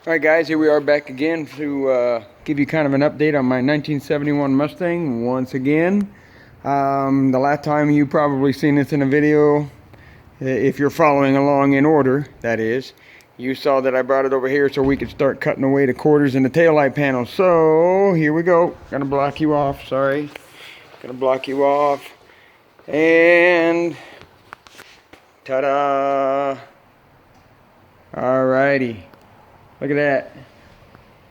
Alright guys, here we are back again to give you kind of an update on my 1971 Mustang once again. The last time you probably seen this in a video, if you're following along in order, that is, you saw that I brought it over here so we could start cutting away the quarters in the taillight panel. So here we go. Gonna block you off, sorry. Gonna block you off. And ta-da! Alrighty. Look at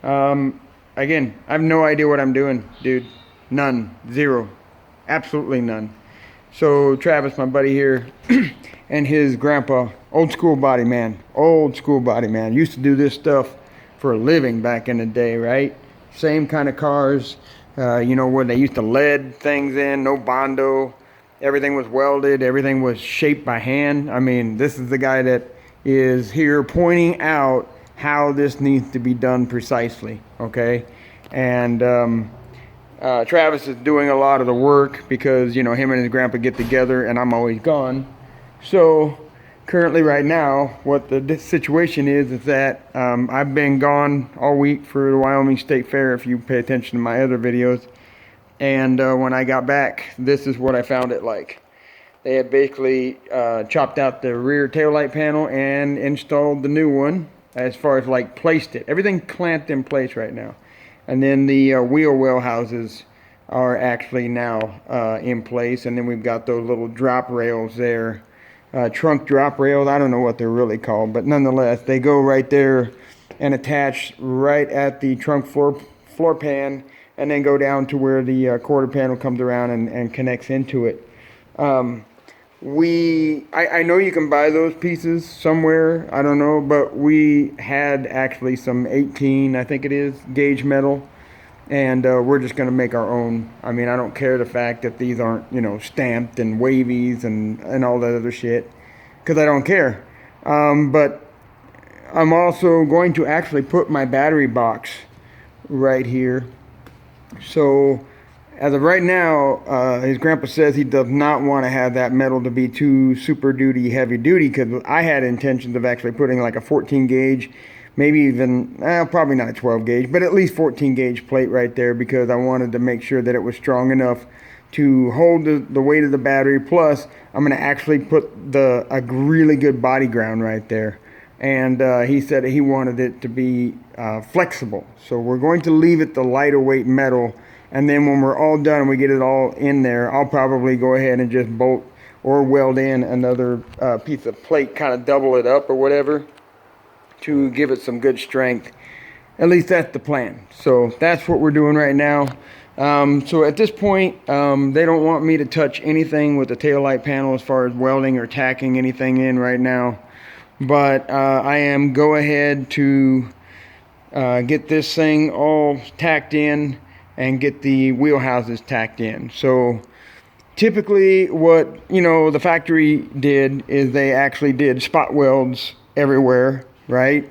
that. Again, I have no idea what I'm doing, dude. None. Zero. Absolutely none. So Travis, my buddy here, and his grandpa, old school body man, used to do this stuff for a living back in the day, right? Same kind of cars, you know, where they used to lead things in, no Bondo. Everything was welded, everything was shaped by hand. I mean, this is the guy that is here pointing out how this needs to be done precisely, okay? And Travis is doing a lot of the work because, you know, him and his grandpa get together and I'm always gone. So currently right now, what the situation is that I've been gone all week for the Wyoming State Fair, if you pay attention to my other videos. And when I got back, this is what I found it like. They had basically chopped out the rear taillight panel and installed the new one. As far as like placed it, everything clamped in place right now, and then the wheel well houses are actually now in place, and then we've got those little drop rails there, trunk drop rails. I don't know what they're really called, but nonetheless they go right there and attach right at the trunk floor pan, and then go down to where the quarter panel comes around and connects into it. I know you can buy those pieces somewhere, I don't know, but we had actually some 18, I think it is, gauge metal, and we're just going to make our own. I mean, I don't care the fact that these aren't, you know, stamped and wavies and all that other shit, because I don't care. But I'm also going to actually put my battery box right here. So as of right now, his grandpa says he does not want to have that metal to be too super duty, heavy duty, because I had intentions of actually putting like a 14 gauge, maybe even, probably not a 12 gauge, but at least 14 gauge plate right there, because I wanted to make sure that it was strong enough to hold the weight of the battery. Plus, I'm going to actually put a really good body ground right there. And he said he wanted it to be flexible. So we're going to leave it the lighter weight metal. And then when we're all done and we get it all in there, I'll probably go ahead and just bolt or weld in another piece of plate, kind of double it up or whatever, to give it some good strength. At least that's the plan. So that's what we're doing right now. So at this point, they don't want me to touch anything with the taillight panel as far as welding or tacking anything in right now. But I am go ahead to get this thing all tacked in and get the wheel houses tacked in. So typically what, you know, the factory did is they actually did spot welds everywhere, right?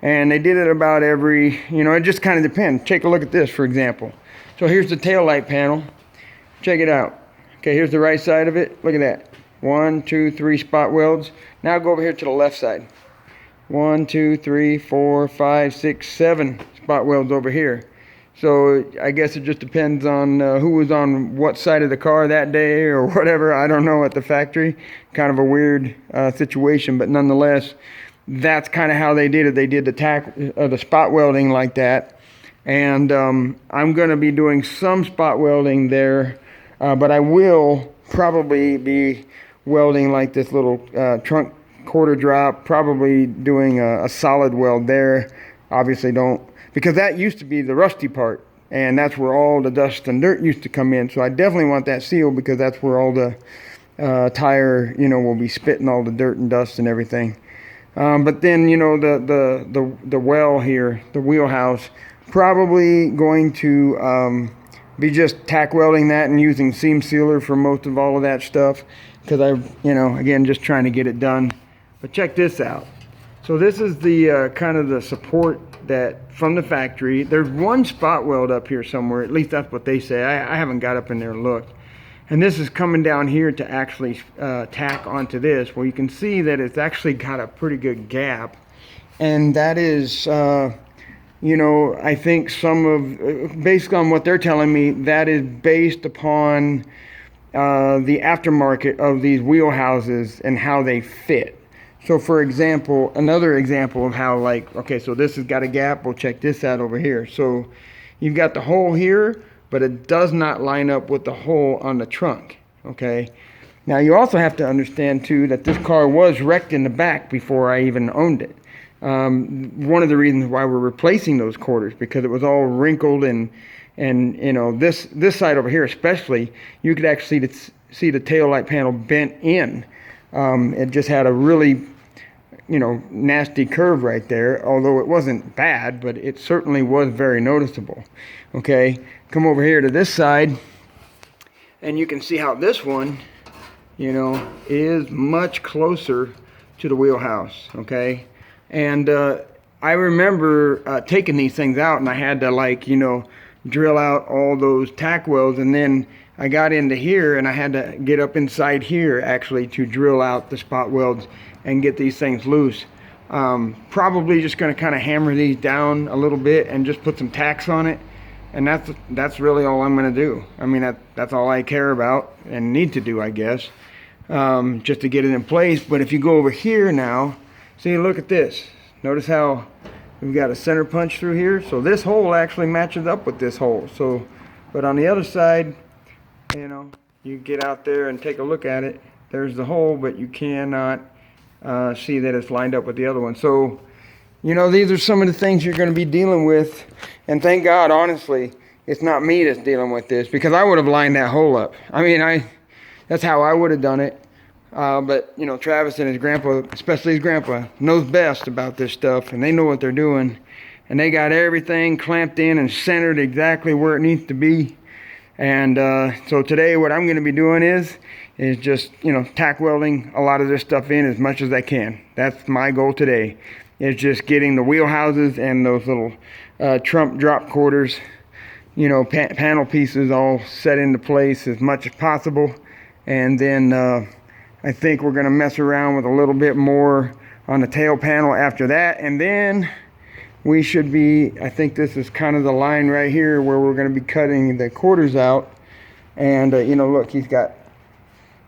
And they did it about every, you know, it just kind of depends. Take a look at this, for example. So here's the tail light panel. Check it out. Okay, here's the right side of it. Look at that. 1, 2, 3 spot welds. Now go over here to the left side. 1, 2, 3, 4, 5, 6, 7 spot welds over here. So I guess it just depends on who was on what side of the car that day or whatever. I don't know, at the factory. Kind of a weird situation, but nonetheless, that's kind of how they did it. They did the spot welding like that. And I'm going to be doing some spot welding there, but I will probably be welding like this little trunk quarter drop, probably doing a solid weld there. Obviously don't, because that used to be the rusty part, and that's where all the dust and dirt used to come in. So I definitely want that sealed, because that's where all the tire, you know, will be spitting all the dirt and dust and everything. But then, you know, the well here, the wheelhouse, probably going to be just tack welding that and using seam sealer for most of all of that stuff, because I, you know, again, just trying to get it done. But check this out. So this is the kind of the support that from the factory. There's one spot weld up here somewhere, at least that's what they say. I haven't got up in there and looked. And this is coming down here to actually tack onto this. Well, you can see that it's actually got a pretty good gap, and that is you know, I think some of, based on what they're telling me, that is based upon the aftermarket of these wheelhouses and how they fit. So for example, another example of how, like, okay, so this has got a gap, we'll check this out over here. So you've got the hole here, but it does not line up with the hole on the trunk, okay? Now you also have to understand too that this car was wrecked in the back before I even owned it. One of the reasons why we're replacing those quarters, because it was all wrinkled, and you know, this side over here especially, you could actually see the tail light panel bent in. It just had a really, you know, nasty curve right there, although it wasn't bad, but it certainly was very noticeable. Okay, come over here to this side, and you can see how this one, you know, is much closer to the wheelhouse. Okay, and I remember taking these things out, and I had to, like, you know, drill out all those tack welds, and then I got into here and I had to get up inside here actually to drill out the spot welds and get these things loose. Probably just going to kind of hammer these down a little bit and just put some tacks on it, and that's really all I'm going to do. I mean, that's all I care about and need to do, I guess, just to get it in place. But if you go over here now, see, look at this. Notice how we've got a center punch through here. So this hole actually matches up with this hole. So, but on the other side, you know, you get out there and take a look at it. There's the hole, but you cannot see that it's lined up with the other one. So, you know, these are some of the things you're going to be dealing with. And thank God, honestly, it's not me that's dealing with this, because I would have lined that hole up. I mean, that's how I would have done it. But, you know, Travis and his grandpa, especially his grandpa, knows best about this stuff, and they know what they're doing. And they got everything clamped in and centered exactly where it needs to be. And so today what I'm going to be doing is just, you know, tack welding a lot of this stuff in as much as I can. That's my goal today, is just getting the wheelhouses and those little trunk drop quarters, you know, panel pieces all set into place as much as possible. And then I think we're going to mess around with a little bit more on the tail panel after that. And then we should be, I think this is kind of the line right here where we're going to be cutting the quarters out. And you know, look, he's got,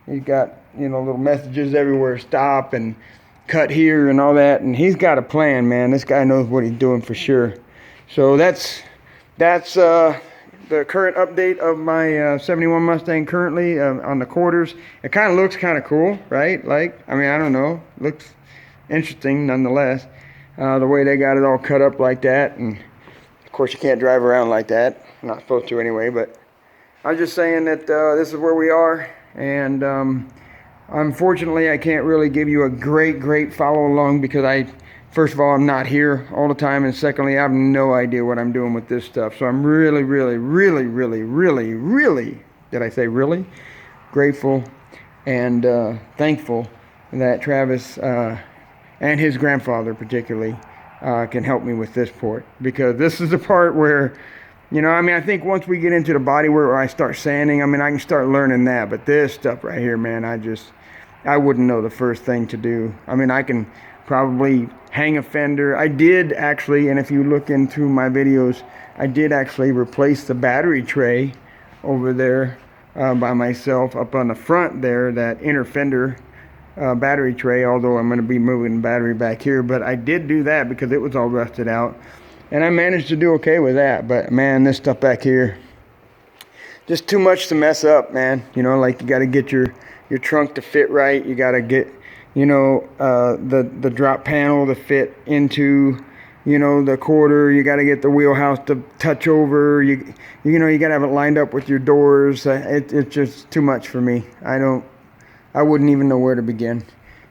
you know, little messages everywhere, stop and cut here and all that. And he's got a plan, man. This guy knows what he's doing for sure. So that's the current update of my 71 Mustang currently on the quarters. It kind of looks kind of cool, right? Like, I mean, I don't know, looks interesting nonetheless. The way they got it all cut up like that, and of course you can't drive around like that. I'm not supposed to anyway, but I'm just saying that this is where we are, and unfortunately I can't really give you a great follow along, because first of all, I'm not here all the time, and secondly, I have no idea what I'm doing with this stuff. So I'm really, did I say really? Grateful and thankful that Travis and his grandfather particularly can help me with this part, because this is the part where, you know, I mean, I think once we get into the body where I start sanding, I mean, I can start learning that. But this stuff right here, man, I wouldn't know the first thing to do. I mean, I can probably hang a fender. I did actually, and if you look into my videos, I did actually replace the battery tray over there by myself up on the front there, that inner fender battery tray, although I'm going to be moving the battery back here. But I did do that because it was all rusted out, and I managed to do okay with that. But man, this stuff back here, just too much to mess up, man. You know, like, you got to get your trunk to fit right. You got to get, you know, the drop panel to fit into, you know, the quarter. You got to get the wheelhouse to touch over. You know, you got to have it lined up with your doors. It's just too much for me. I wouldn't even know where to begin.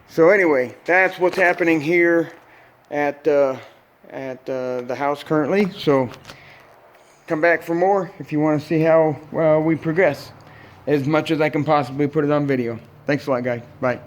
So anyway, that's what's happening here at the house currently. So come back for more if you want to see how we progress, as much as I can possibly put it on video. Thanks a lot, guys. Bye.